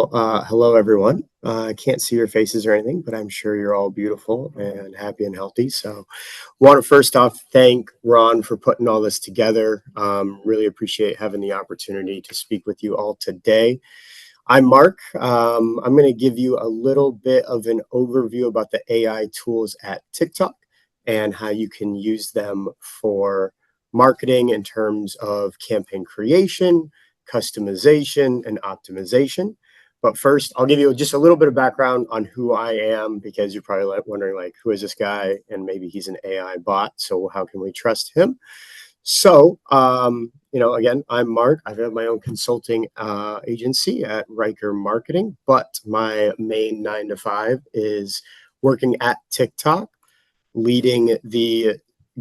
Hello everyone. I can't see your faces or anything, but I'm sure you're all beautiful and happy and healthy. So, want to first off thank Ron for putting all this together. Really appreciate having the opportunity to speak with you all today. I'm Mark. I'm going to give you a little bit of an overview about the AI tools at TikTok and how you can use them for marketing in terms of campaign creation, customization, and optimization. But first, I'll give you just a little bit of background on who I am because you're probably wondering, like, who is this guy? And maybe he's an AI bot. So how can we trust him? Again, I'm Mark. I have my own consulting agency at Riker Marketing, but my main 9 to 5 is working at TikTok, leading the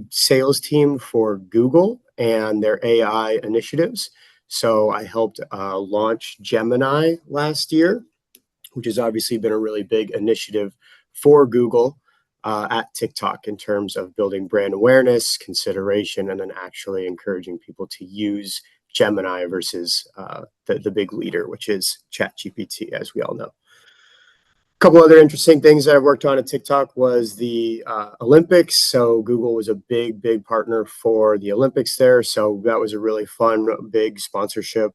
sales team for Google and their AI initiatives. So I helped launch Gemini last year, which has obviously been a really big initiative for Google at TikTok in terms of building brand awareness, consideration, and then actually encouraging people to use Gemini versus the big leader, which is ChatGPT, as we all know. A couple other interesting things that I've worked on at TikTok was the Olympics. So Google was a big partner for the Olympics there. So that was a really fun, big sponsorship.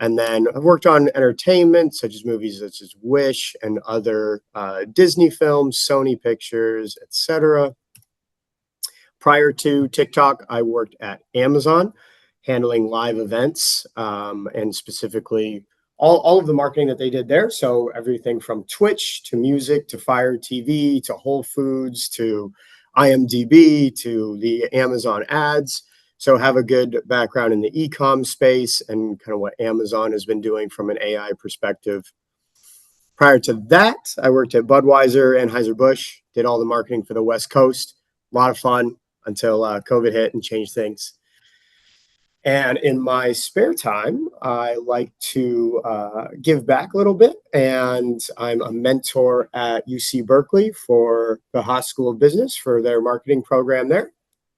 And then I've worked on entertainment, such as movies such as Wish and other Disney films, Sony Pictures, etc. Prior to TikTok, I worked at Amazon, handling live events and specifically all of the marketing that they did there. So everything from Twitch to music to Fire TV to Whole Foods to IMDb to the Amazon ads. So have a good background in the e-com space and kind of what Amazon has been doing from an AI perspective. Prior to that, I worked at Budweiser and Anheuser-Busch, did all the marketing for the West Coast. A lot of fun until COVID hit and changed things. And in my spare time, I like to give back a little bit. And I'm a mentor at UC Berkeley for the Haas School of Business for their marketing program there.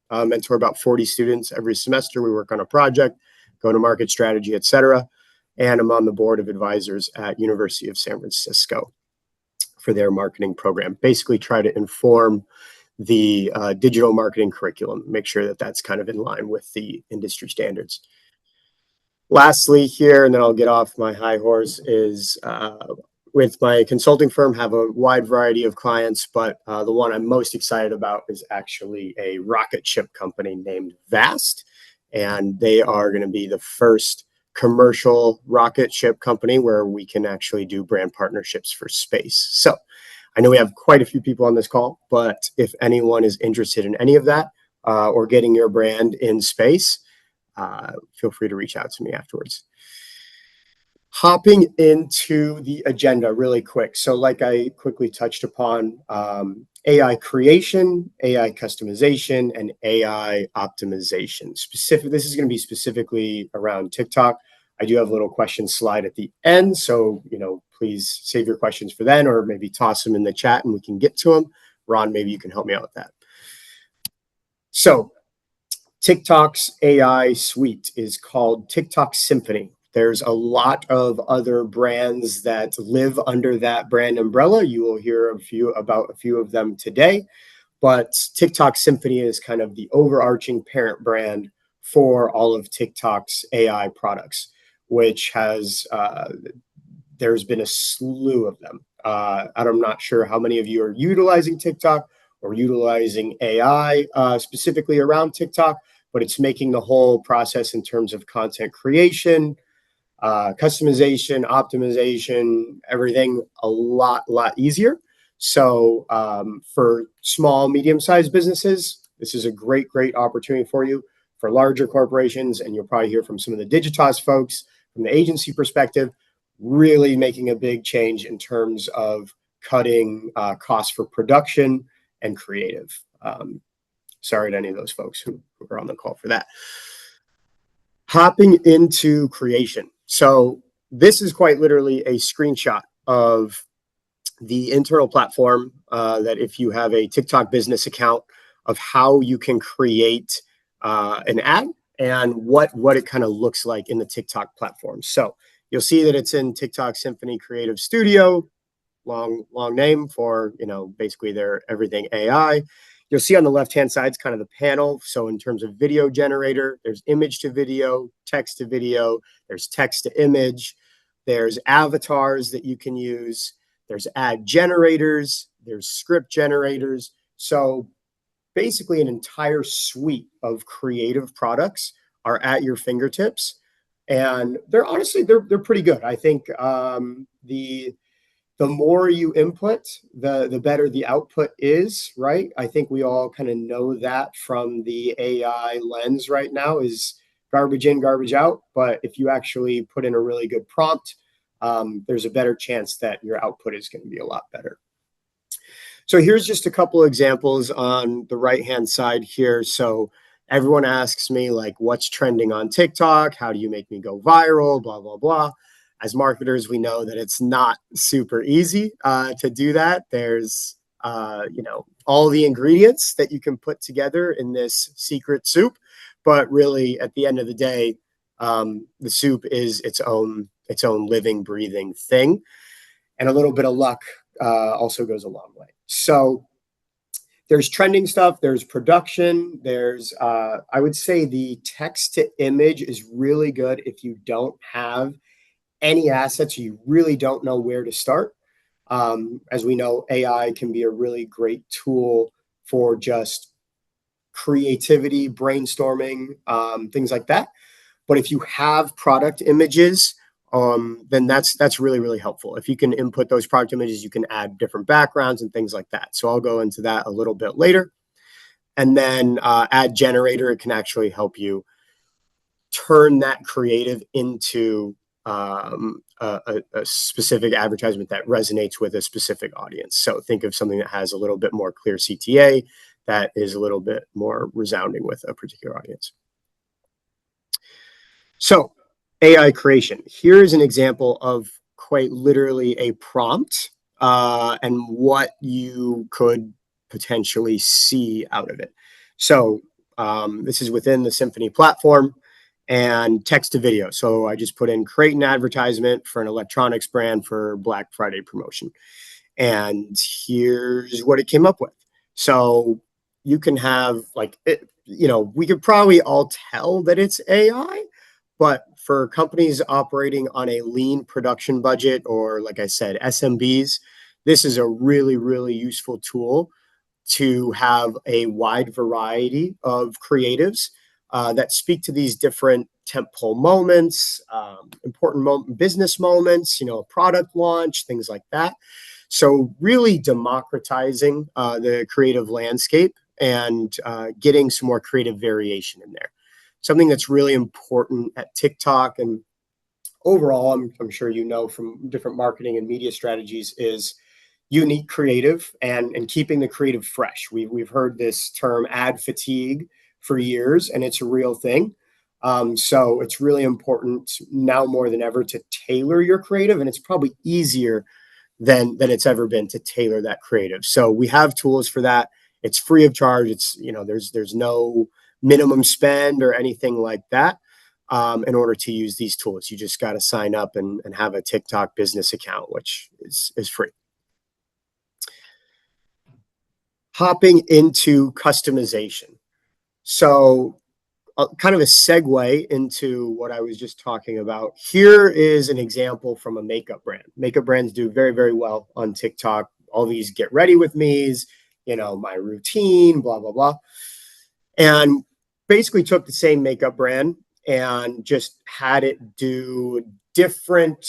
Mentor about 40 students every semester. We work on a project, go to market strategy, etc. And I'm on the board of advisors at University of San Francisco for their marketing program. Basically try to inform the digital marketing curriculum, make sure that that's kind of in line with the industry standards. Lastly here, and then I'll get off my high horse, is with my consulting firm, have a wide variety of clients, but the one I'm most excited about is actually a rocket ship company named Vast, and they are going to be the first commercial rocket ship company where we can actually do brand partnerships for space. So I know we have quite a few people on this call, but if anyone is interested in any of that or getting your brand in space, feel free to reach out to me afterwards. Hopping into the agenda really quick. So like I quickly touched upon, AI creation, AI customization, and AI optimization. This is going to be specifically around TikTok. I do have a little question slide at the end. So, please save your questions for then, or maybe toss them in the chat and we can get to them. Ron, maybe you can help me out with that. So TikTok's AI suite is called TikTok Symphony. There's a lot of other brands that live under that brand umbrella. You will hear about a few of them today, but TikTok Symphony is kind of the overarching parent brand for all of TikTok's AI products, which has, there's been a slew of them. I'm not sure how many of you are utilizing TikTok or utilizing AI specifically around TikTok, but it's making the whole process in terms of content creation, customization, optimization, everything a lot easier. So for small, medium-sized businesses, this is a great opportunity for you. For larger corporations, and you'll probably hear from some of the Digitas folks from the agency perspective, really making a big change in terms of cutting costs for production and creative. Sorry to any of those folks who are on the call for that. Hopping into creation. So this is quite literally a screenshot of the internal platform that if you have a TikTok business account, of how you can create an ad and what it kind of looks like in the TikTok platform. So You'll see that it's in TikTok Symphony Creative Studio, long name for, basically their everything AI. You'll see on the left-hand side is kind of the panel. So in terms of video generator, there's image to video, text to video, there's text to image, there's avatars that you can use, there's ad generators, there's script generators. So basically an entire suite of creative products are at your fingertips. And they're honestly, they're pretty good. I think the more you input, the better the output is, right? I think we all kind of know that from the AI lens right now is garbage in, garbage out. But if you actually put in a really good prompt, there's a better chance that your output is going to be a lot better. So here's just a couple of examples on the right-hand side here. So everyone asks me, like, what's trending on TikTok? How do you make me go viral? Blah, blah, blah. As marketers, we know that it's not super easy to do that. There's, all the ingredients that you can put together in this secret soup. But really, at the end of the day, the soup is its own living, breathing thing. And a little bit of luck also goes a long way. So there's trending stuff, there's production, there's, I would say the text to image is really good if you don't have any assets, you really don't know where to start. As we know, AI can be a really great tool for just creativity, brainstorming, things like that. But if you have product images, then that's really, really helpful. If you can input those product images, you can add different backgrounds and things like that. So I'll go into that a little bit later. And then ad generator, it can actually help you turn that creative into a specific advertisement that resonates with a specific audience. So think of something that has a little bit more clear CTA that is a little bit more resounding with a particular audience. So AI creation. Here is an example of quite literally a prompt and what you could potentially see out of it. So this is within the Symphony platform and text to video. So I just put in create an advertisement for an electronics brand for Black Friday promotion. And here's what it came up with. So you can have we could probably all tell that it's AI, but for companies operating on a lean production budget, or like I said, SMBs, this is a really, really useful tool to have a wide variety of creatives that speak to these different tentpole moments, important business moments, product launch, things like that. So really democratizing the creative landscape and getting some more creative variation in there. Something that's really important at TikTok and overall, I'm sure from different marketing and media strategies, is unique creative and keeping the creative fresh. We've heard this term ad fatigue for years, and it's a real thing. So it's really important now more than ever to tailor your creative, and it's probably easier than it's ever been to tailor that creative. So we have tools for that. It's free of charge. It's there's no minimum spend or anything like that in order to use these tools. You just got to sign up and have a TikTok business account, which is free. Hopping into customization. So kind of a segue into what I was just talking about. Here is an example from a makeup brand. Makeup brands do very, very well on TikTok. All these get ready with me's, my routine, blah, blah, blah. And basically took the same makeup brand and just had it do different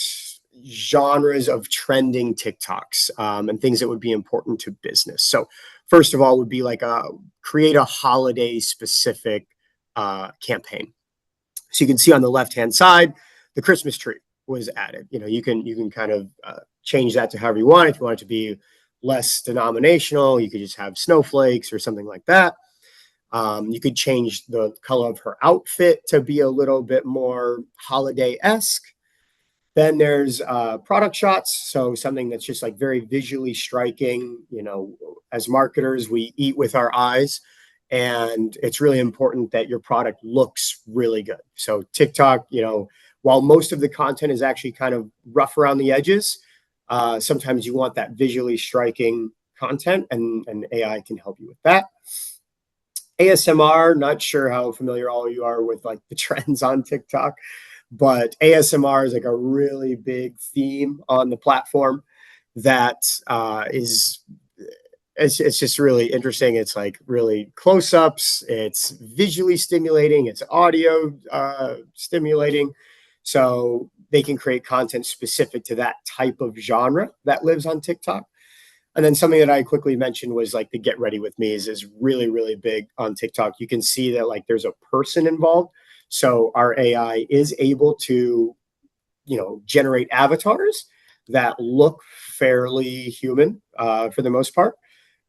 genres of trending TikToks and things that would be important to business. So first of all would be like create a holiday specific campaign. So you can see on the left-hand side, the Christmas tree was added. You can kind of change that to however you want. If you want it to be less denominational, you could just have snowflakes or something like that. You could change the color of her outfit to be a little bit more holiday-esque. Then there's product shots, so something that's just like very visually striking. As marketers, we eat with our eyes, and it's really important that your product looks really good. So TikTok, while most of the content is actually kind of rough around the edges, sometimes you want that visually striking content, and AI can help you with that. ASMR, not sure how familiar all of you are with like the trends on TikTok, but ASMR is like a really big theme on the platform that is it's just really interesting. It's like really close-ups, it's visually stimulating, it's audio stimulating. So they can create content specific to that type of genre that lives on TikTok. And then something that I quickly mentioned was like the get ready with me's is really, really big on TikTok. You can see that like there's a person involved. So our AI is able to, generate avatars that look fairly human for the most part.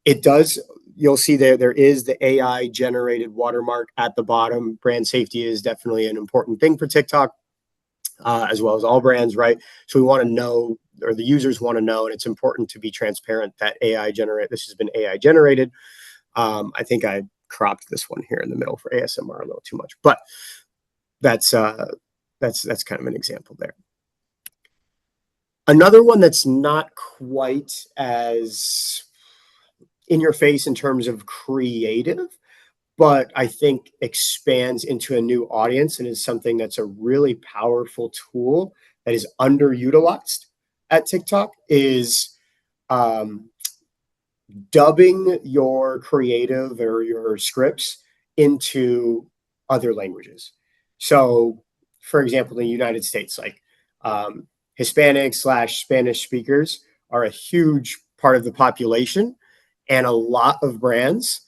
It does. You'll see there is the AI generated watermark at the bottom. Brand safety is definitely an important thing for TikTok, as well as all brands, right? So we want to know, or the users want to know, and it's important to be transparent that this has been AI generated. I think I cropped this one here in the middle for ASMR a little too much, but that's kind of an example there. Another one that's not quite as in your face in terms of creative, but I think expands into a new audience and is something that's a really powerful tool that is underutilized at TikTok, is dubbing your creative or your scripts into other languages. So, for example, in the United States, like Hispanic/Spanish speakers are a huge part of the population, and a lot of brands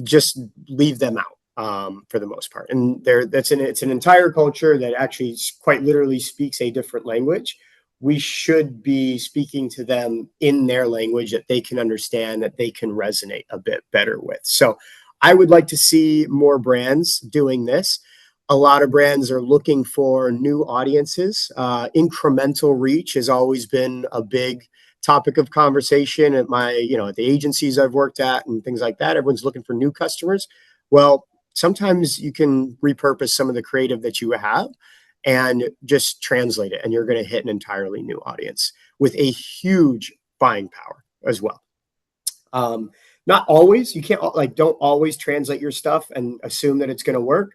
just leave them out for the most part. And it's an entire culture that actually quite literally speaks a different language. We should be speaking to them in their language that they can understand, that they can resonate a bit better with. So I would like to see more brands doing this. A lot of brands are looking for new audiences. Incremental reach has always been a big topic of conversation at at the agencies I've worked at and things like that. Everyone's looking for new customers. Well, sometimes you can repurpose some of the creative that you have and just translate it, and you're going to hit an entirely new audience with a huge buying power as well. Not always. You can't don't always translate your stuff and assume that it's going to work.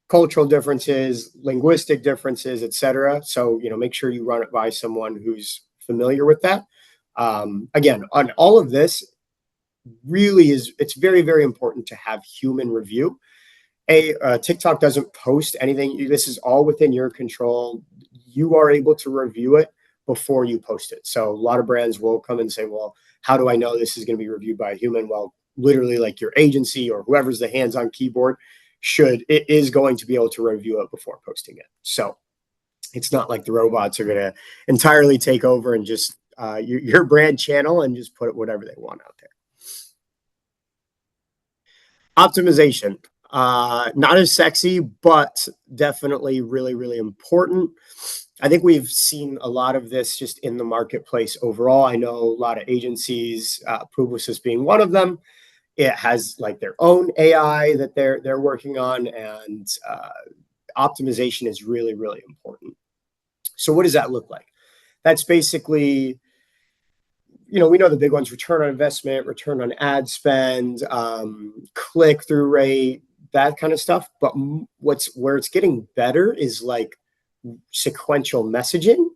Cultural differences, linguistic differences, etc. So make sure you run it by someone who's familiar with that. Again, on all of this, really it's very, very important to have human review. TikTok doesn't post anything. This is all within your control. You are able to review it before you post it. So a lot of brands will come and say, well, how do I know this is going to be reviewed by a human? Well, literally like your agency or whoever's the hands-on keyboard is going to be able to review it before posting it. So it's not like the robots are going to entirely take over and just your brand channel and just put whatever they want out there. Optimization, not as sexy, but definitely really, really important. I think we've seen a lot of this just in the marketplace overall. I know a lot of agencies, Publicis being one of them. It has like their own AI that they're working on, and optimization is really, really important. So what does that look like? That's basically, we know the big ones: return on investment, return on ad spend, click-through rate, that kind of stuff. But where it's getting better is like sequential messaging,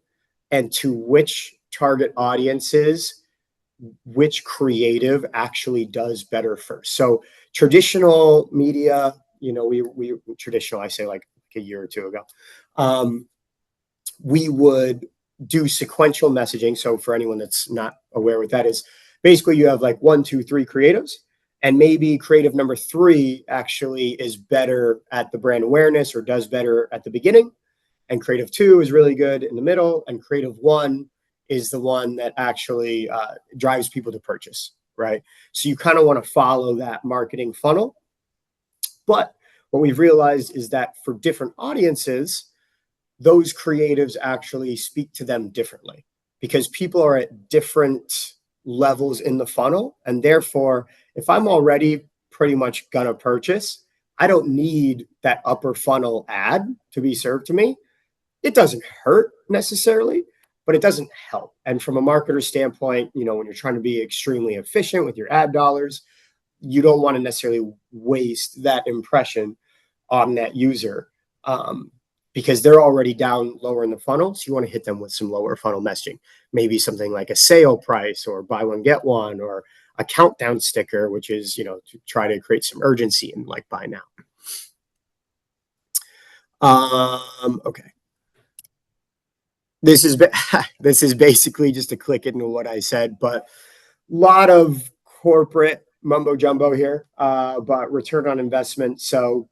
and to which target audiences, which creative actually does better first. So traditional media, traditional, I say like a year or two ago, we would do sequential messaging. So for anyone that's not aware what that is, basically you have like 1, 2, 3 creatives, and maybe creative number 3 actually is better at the brand awareness or does better at the beginning, and creative 2 is really good in the middle, and creative 1 is the one that actually drives people to purchase, right? So you kind of want to follow that marketing funnel. But what we've realized is that for different audiences, those creatives actually speak to them differently, because people are at different levels in the funnel. And therefore, if I'm already pretty much going to purchase, I don't need that upper funnel ad to be served to me. It doesn't hurt necessarily, but it doesn't help. And from a marketer standpoint, when you're trying to be extremely efficient with your ad dollars, you don't want to necessarily waste that impression on that user, because they're already down lower in the funnel. So you want to hit them with some lower funnel messaging, maybe something like a sale price or buy one, get one, or a countdown sticker, which is, to try to create some urgency and like buy now. Okay. This is this is basically just a click into what I said, but a lot of corporate mumbo jumbo here, but return on investment. So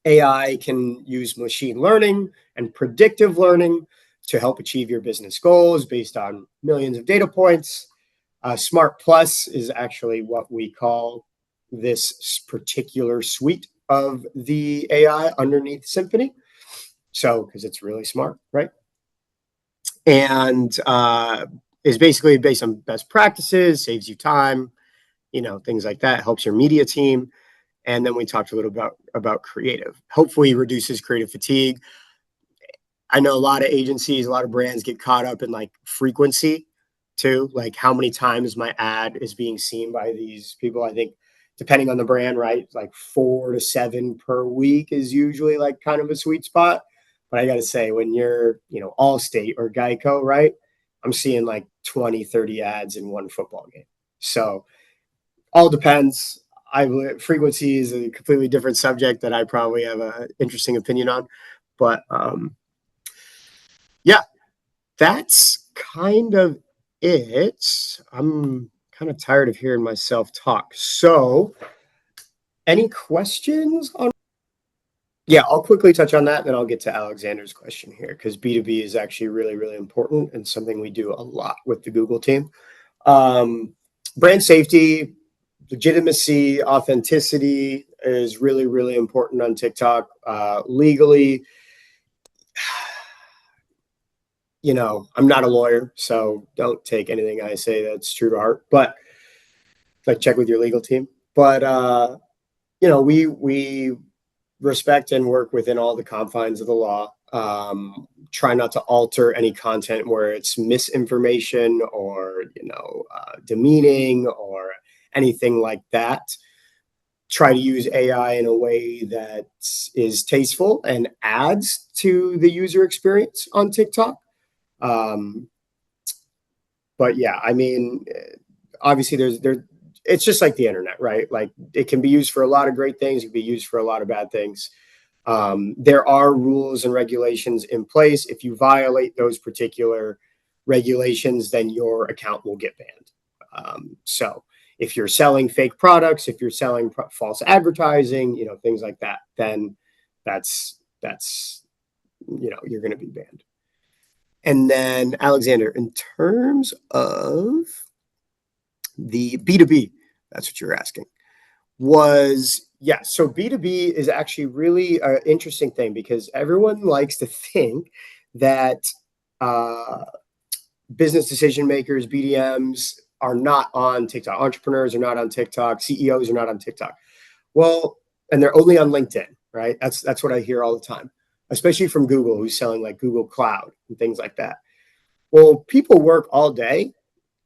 AI can use machine learning and predictive learning to help achieve your business goals based on millions of data points. Smart Plus is actually what we call this particular suite of the AI underneath Symphony. So, because it's really smart, right? And is basically based on best practices, saves you time, things like that, helps your media team. And then we talked a little about creative. Hopefully reduces creative fatigue. I know a lot of agencies, a lot of brands get caught up in like frequency too, like how many times my ad is being seen by these people. I think depending on the brand, right, like 4 to 7 per week is usually like kind of a sweet spot. But I got to say, when you're, Allstate or Geico, right, I'm seeing like 20, 30 ads in one football game. So all depends. Frequency is a completely different subject that I probably have an interesting opinion on. But yeah, that's kind of it. I'm kind of tired of hearing myself talk. So any questions on? Yeah, I'll quickly touch on that, then I'll get to Alexander's question here, because B2B is actually really, really important and something we do a lot with the Google team. Brand safety, legitimacy, authenticity is really, really important on TikTok. Legally, I'm not a lawyer, so don't take anything I say that's true to heart, but like check with your legal team. But we respect and work within all the confines of the law. Try not to alter any content where it's misinformation or demeaning or anything like that. Try to use AI in a way that is tasteful and adds to the user experience on TikTok. But yeah, I mean, obviously it's just like the internet, right? Like it can be used for a lot of great things. It can be used for a lot of bad things. There are rules and regulations in place. If you violate those particular regulations, then your account will get banned. So if you're selling fake products, if you're selling false advertising, things like that, then that's you're going to be banned. And then Alexander, in terms of the B2B, that's what you're asking, so B2B is actually really an interesting thing, because everyone likes to think that business decision makers, BDMs, are not on TikTok. Entrepreneurs are not on TikTok. CEOs are not on TikTok. Well, and they're only on LinkedIn, right? That's what I hear all the time, especially from Google, who's selling like Google Cloud and things like that. Well, people work all day,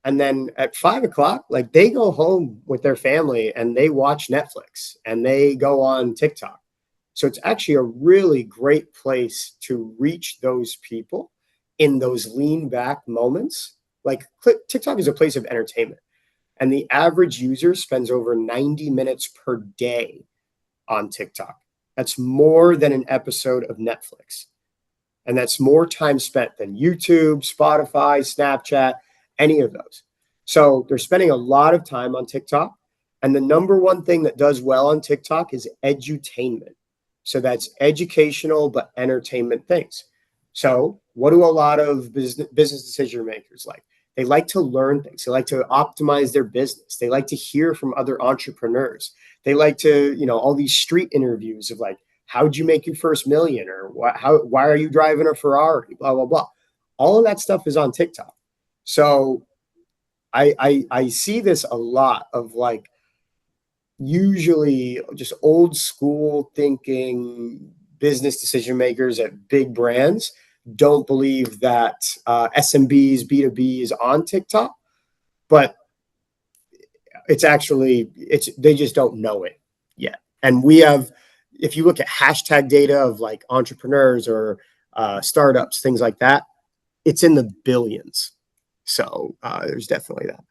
and then at 5 o'clock, like they go home with their family and they watch Netflix and they go on TikTok. So it's actually a really great place to reach those people in those lean back moments. Like TikTok is a place of entertainment, and the average user spends over 90 minutes per day on TikTok. That's more than an episode of Netflix. And that's more time spent than YouTube, Spotify, Snapchat, any of those. So they're spending a lot of time on TikTok. And the number one thing that does well on TikTok is edutainment. So that's educational but entertainment things. So what do a lot of business decision makers like? They like to learn things. They like to optimize their business. They like to hear from other entrepreneurs. They like to, all these street interviews of like, how'd you make your first million? Or why are you driving a Ferrari? Blah, blah, blah. All of that stuff is on TikTok. So I see this a lot of like usually just old school thinking business decision makers at big brands don't believe that SMBs, B2B is on TikTok, but they just don't know it yet. And we have, if you look at hashtag data of like entrepreneurs or startups, things like that, it's in the billions. So there's definitely that.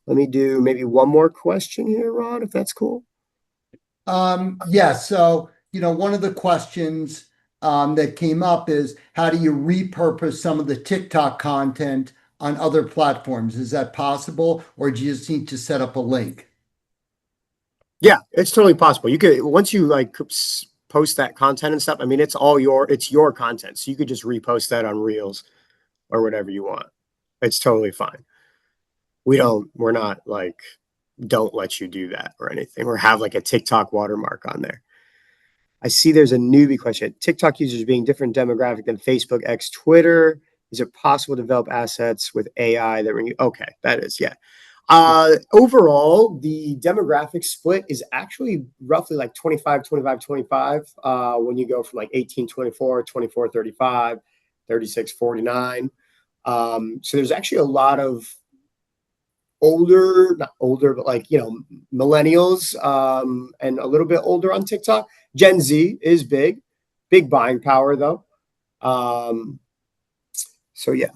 Let me do maybe one more question here, Ron, if that's cool. Yeah. So, one of the questions that came up is how do you repurpose some of the TikTok content on other platforms? Is that possible, or do you just need to set up a link? Yeah, it's totally possible. You could, once you like post that content and stuff, I mean, it's your content. So you could just repost that on Reels or whatever you want. It's totally fine. We're not like, don't let you do that or anything, or have like a TikTok watermark on there. I see there's a newbie question. TikTok users being different demographic than Facebook, X, Twitter. Is it possible to develop assets with AI that bring you? Okay, that is, yeah. Overall, the demographic split is actually roughly like 25, 25, 25. When you go from like 18, 24, 24, 35, 36, 49. So there's actually a lot of not older, but like, millennials and a little bit older on TikTok. Gen Z is big buying power though. So yeah,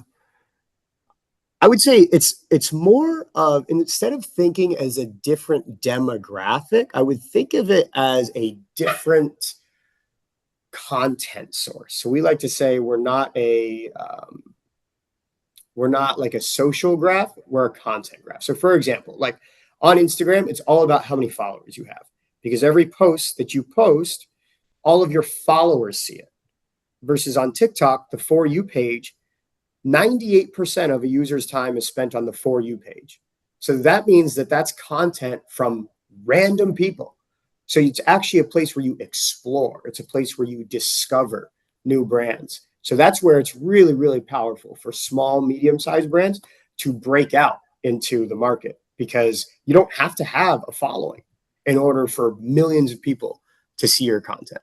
I would say it's more of, instead of thinking as a different demographic, I would think of it as a different content source. So we like to say we're not like a social graph, we're a content graph. So for example, like on Instagram, it's all about how many followers you have, because every post that you post, all of your followers see it. Versus on TikTok, the For You page, 98% of a user's time is spent on the For You page. So that means that that's content from random people. So it's actually a place where you explore. It's a place where you discover new brands. So that's where it's really, really powerful for small, medium-sized brands to break out into the market, because you don't have to have a following in order for millions of people to see your content.